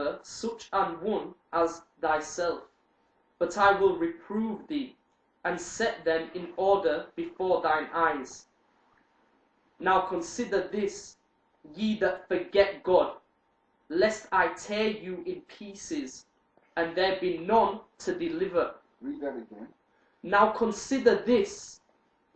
never such an one as thyself, but I will reprove thee, and set them in order before thine eyes. Now consider this, ye that forget God, lest I tear you in pieces, and there be none to deliver. Read that again. Now consider this,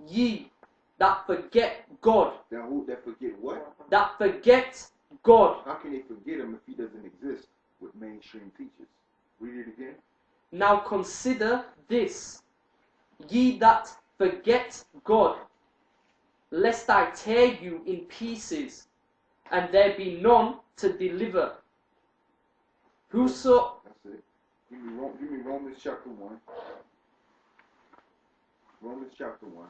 ye that forget God. That forget what? That forget God. How can they forget him if he doesn't exist with mainstream teachers? Read it again. Now consider this, ye that forget God, lest I tear you in pieces, and there be none to deliver. Whoso... That's it. Give me Romans chapter 1. Romans chapter 1.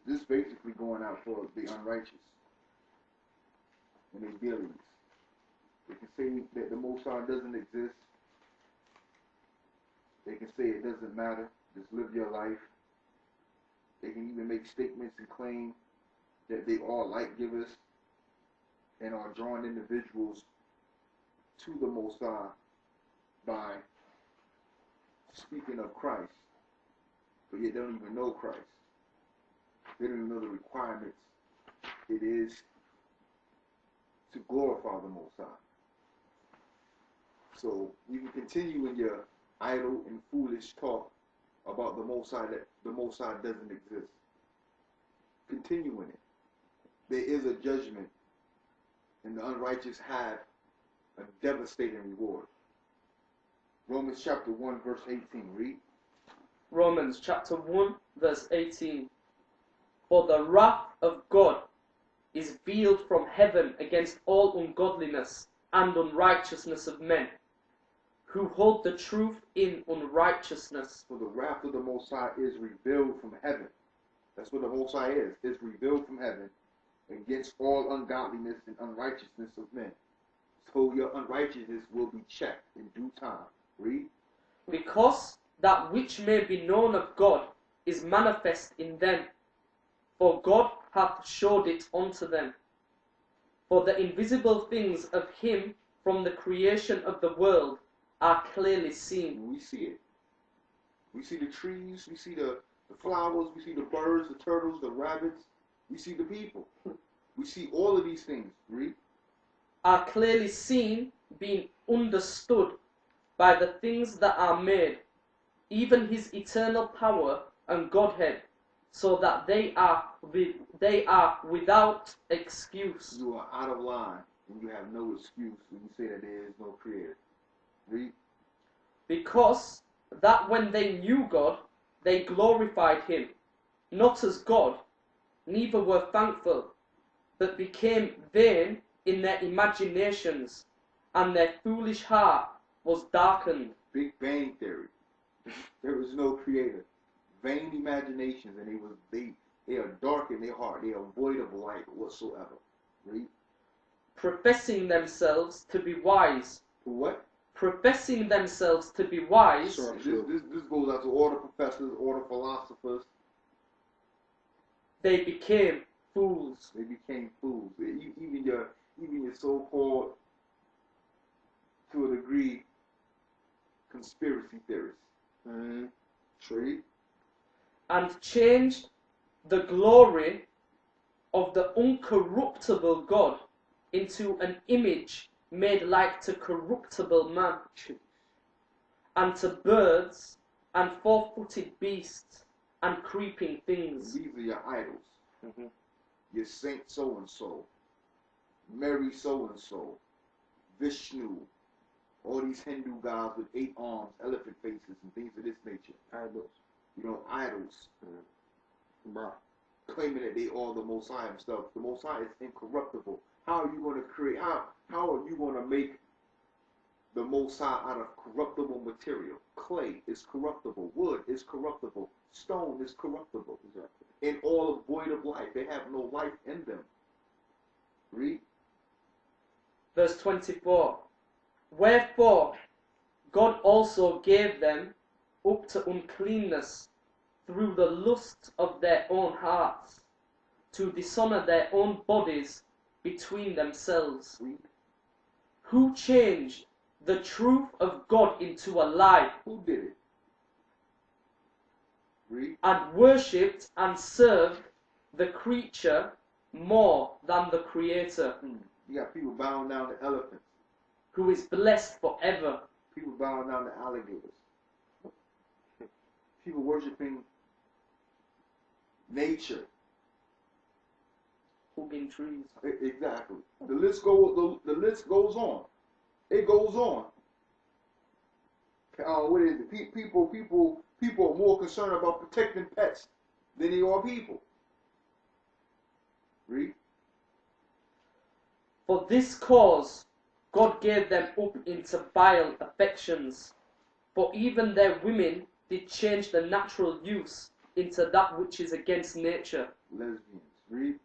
This basically going out for the unrighteous and their dealings. They can say that the Most High doesn't exist. They can say it doesn't matter. Just live your life. They can even make statements and claim that they are light givers and are drawing individuals to the Most High by speaking of Christ, but yet they don't even know Christ. They don't even know the requirements it is to glorify the Most High. So you can continue in your idle and foolish talk about the Most High, that the Most High doesn't exist. Continue in it. There is a judgment, and the unrighteous have a devastating reward. Romans chapter 1 verse 18, read. Romans chapter 1 verse 18. For the wrath of God is veiled from heaven against all ungodliness and unrighteousness of men, who hold the truth in unrighteousness. For the wrath of the Most High is revealed from heaven. That's what the Most High is. It's revealed from heaven against all ungodliness and unrighteousness of men. So your unrighteousness will be checked in due time. Read. Because that which may be known of God is manifest in them, for God hath showed it unto them. For the invisible things of him from the creation of the world are clearly seen. We see it. We see the trees, we see the flowers, we see the birds, the turtles, the rabbits, we see the people. We see all of these things. Read. Are clearly seen, being understood by the things that are made, even his eternal power and Godhead, so that they are without excuse. You are out of line, and you have no excuse when you say that there is no creator. Read. Because that when they knew God, they glorified him, not as God, neither were thankful, but became vain in their imaginations, and their foolish heart was darkened. Big Bang Theory. There was no creator. Vain imaginations, and they are dark in their heart. They are void of light whatsoever. Read. Professing themselves to be wise. What? Professing themselves to be wise. Sure. This goes out to all the professors, all the philosophers. They became fools. They became fools. Even your so-called, to a degree, conspiracy theorists. Trade. And changed the glory of the uncorruptible God into an image made like to corruptible man, and to birds, and four-footed beasts, and creeping things. These are your idols. Your Saint so-and-so, Mary so-and-so, Vishnu, all these Hindu gods with 8 arms, elephant faces, and things of this nature. Idols. You know, idols. Claiming that they are the Most High himself. The Most High is incorruptible. How are you going to create, how are you going to make the Most High out of corruptible material? Clay is corruptible. Wood is corruptible. Stone is corruptible. Exactly. And all are void of life. They have no life in them. Read. Verse 24. Wherefore God also gave them up to uncleanness through the lust of their own hearts, to dishonor their own bodies between themselves. Read. Who changed the truth of God into a lie, Who did it? Read. and worshipped and served the creature more than the Creator, You got people bowing down to elephants. who is blessed forever. People bowing down to alligators. People worshiping nature. Hugging trees. Exactly. The list goes on. It goes on. What is it? People are more concerned about protecting pets than they are people. Read. For this cause God gave them up into vile affections, for even their women did change the natural use into that which is against nature. Lesbians. Read.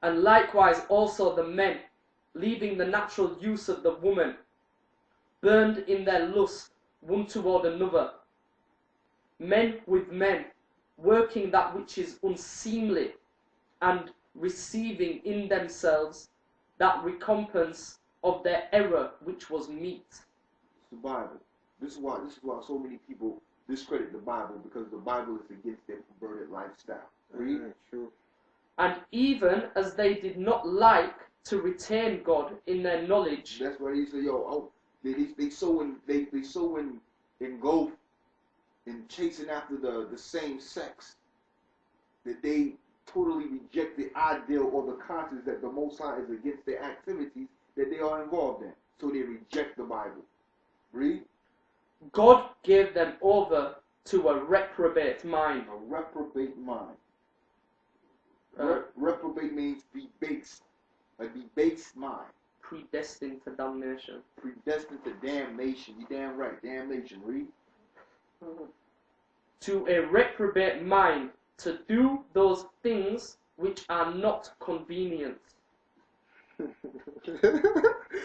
And likewise also the men, leaving the natural use of the woman, burned in their lust one toward another, men with men, working that which is unseemly, and receiving in themselves that recompense of their error which was meet. It's the Bible. This is why so many people discredit the Bible, because the Bible is against their perverted lifestyle. Read. True. And even as they did not like to retain God in their knowledge, That's why he said, they so engulfed in chasing after the same sex that they totally reject the ideal or the conscience that the Most High is against their activities that they are involved in. So they reject the Bible. Read. God gave them over to a reprobate mind. A reprobate mind. Uh, Reprobate means debased. A debased mind. predestined to damnation. Predestined to damnation. You damn right. Damnation. Read. To a reprobate mind, to do those things which are not convenient,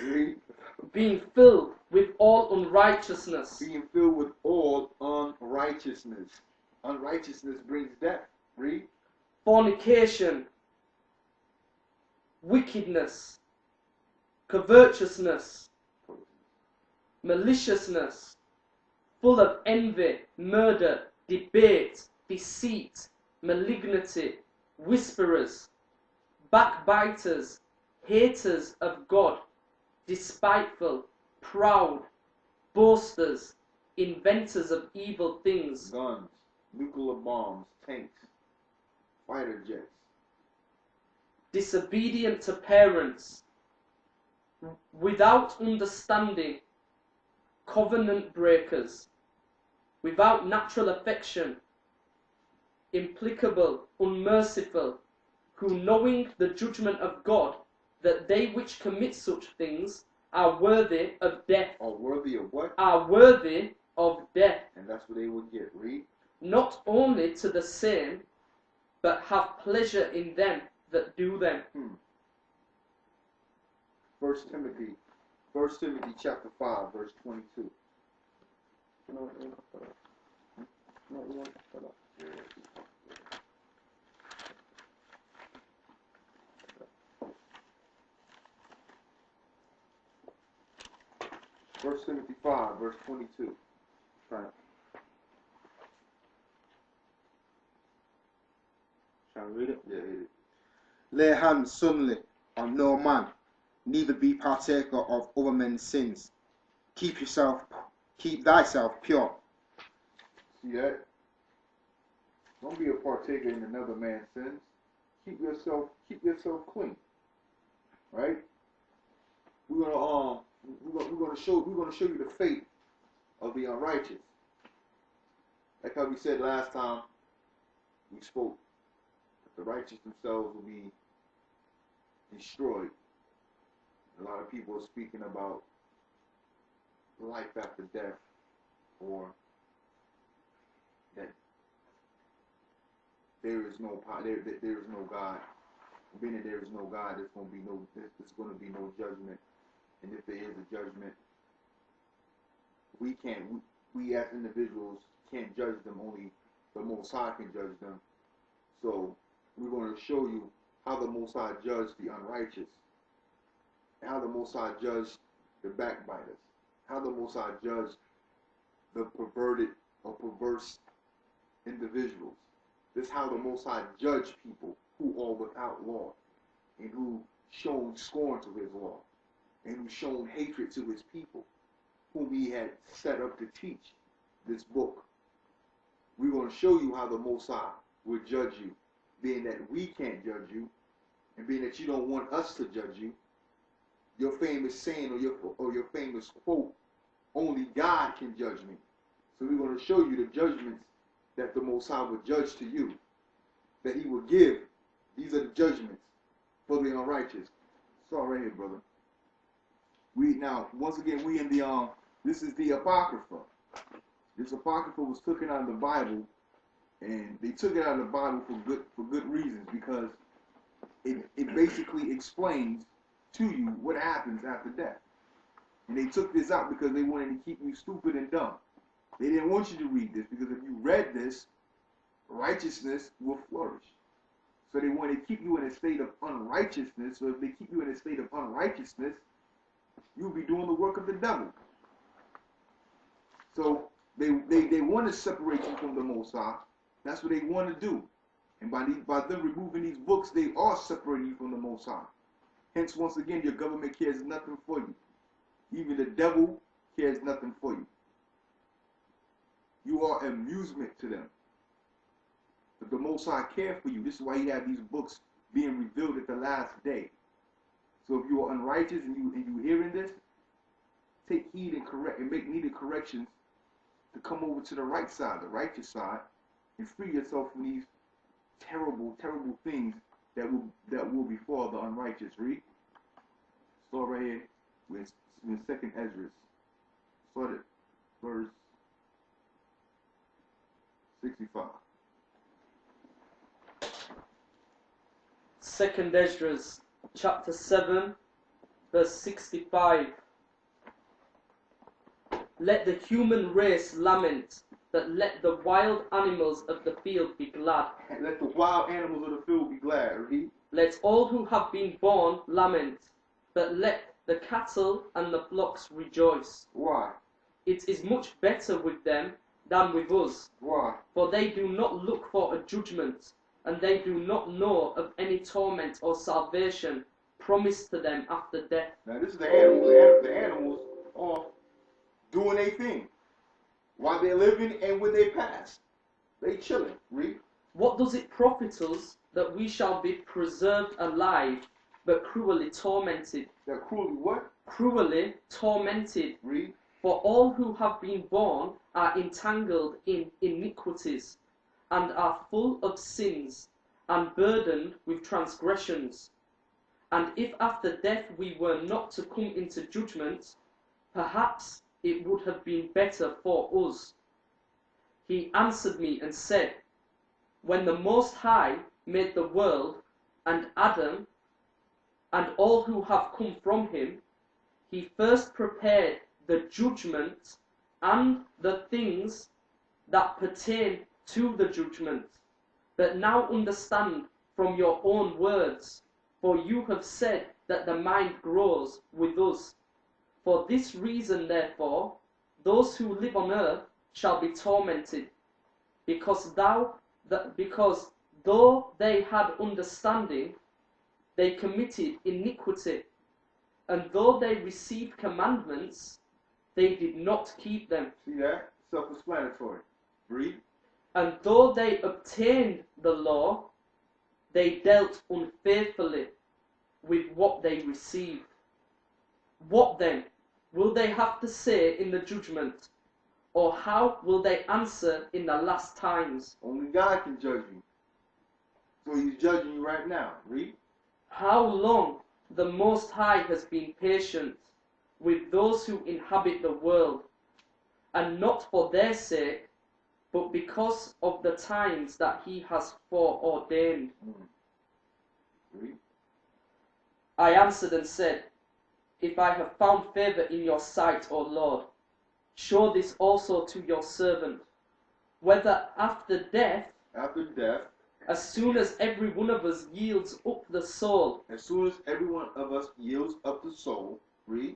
Read. being filled with all unrighteousness, Being filled with all unrighteousness. Unrighteousness brings death. Read. fornication, wickedness, covetousness, maliciousness, full of envy, murder, debate, deceit, malignity, whisperers, backbiters, haters of God, despiteful, proud, boasters, inventors of evil things, Guns, nuclear bombs, tanks, fighter jets. disobedient to parents, without understanding, covenant breakers, without natural affection, implacable, unmerciful, who knowing the judgment of God, that they which commit such things are worthy of death, Are worthy of what? are worthy of death, And that's what they would get. Read. not only to the same, but have pleasure in them that do them. 1 Timothy chapter 5, verse 22. First Timothy 5, verse 22. Right. Shall I read it? Yeah, hit it. Lay hands suddenly on no man, neither be partaker of other men's sins. Keep thyself pure. See that? Don't be a partaker in another man's sins. Keep yourself clean. Right? We're gonna show you the fate of the unrighteous. Like how we said last time we spoke, that the righteous themselves will be destroyed. A lot of people are speaking about life after death, or that there is no God. Being that there is no God, there's going to be no judgment. And if there is a judgment, we as individuals can't judge them. Only the Most High can judge them. So we're going to show you how the Most High judged the unrighteous, and how the Most High judged the backbiters, how the Most High judged the perverted or perverse individuals. This is how the Most High judged people who are without law, and who shown scorn to his law, and who shown hatred to his people, whom he had set up to teach this book. We're going to show you how the Most High will judge you, being that we can't judge you, and being that you don't want us to judge you. Your famous saying or your famous quote, only God can judge me. So we're going to show you the judgments that the Most High will judge to you, that he will give. These are the judgments for the unrighteous. Start right here, brother. Once again, we in the this is the Apocrypha. This Apocrypha was taken out of the Bible, and they took it out of the Bible for good reasons, because it basically explains to you what happens after death. And they took this out because they wanted to keep you stupid and dumb. They didn't want you to read this, because if you read this, righteousness will flourish. So they want to keep you in a state of unrighteousness. So if they keep you in a state of unrighteousness, you'll be doing the work of the devil. So they want to separate you from the Most High. That's what they want to do. And by them removing these books, they are separating you from the Most High. Hence, once again, your government cares nothing for you. Even the devil cares nothing for you. You are amusement to them. But the Most High care for you. This is why you have these books being revealed at the last day. So if you are unrighteous and you hearing this, take heed and make needed corrections to come over to the right side, the righteous side, and free yourself from these terrible, terrible things that will befall the unrighteous. Read. Start right here with 2nd Ezra. Start at verse 65. 2nd Ezra, chapter 7, verse 65. Let the human race lament, but let the wild animals of the field be glad. Let the wild animals of the field be glad. Read. Let all who have been born lament, but let the cattle and the flocks rejoice. Why? It is much better with them than with us. Why? For they do not look for a judgment, and they do not know of any torment or salvation promised to them after death. Now this is the animals. The animals are doing their thing while they're living and when they pass. They chilling. Read. What does it profit us that we shall be preserved alive, but cruelly tormented? They're cruelly what? Cruelly tormented. Read. For all who have been born are entangled in iniquities, and are full of sins, and burdened with transgressions. And if after death we were not to come into judgment, perhaps it would have been better for us. He answered me and said, when the Most High made the world, and Adam, and all who have come from him, he first prepared the judgment and the things that pertain to the judgment. But now understand from your own words, for you have said that the mind grows with us. For this reason, therefore, those who live on earth shall be tormented, because though they had understanding, they committed iniquity, and though they received commandments, they did not keep them. See that? Self-explanatory. Read. And though they obtained the law, they dealt unfaithfully with what they received. What then will they have to say in the judgment? Or how will they answer in the last times? Only God can judge you. So he's judging you right now. Read. How long the Most High has been patient with those who inhabit the world, and not for their sake, but because of the times that he has foreordained. Read. I answered and said, if I have found favor in your sight, O Lord, show this also to your servant, whether after death As soon as every one of us yields up the soul, as soon as every one of us yields up the soul, read,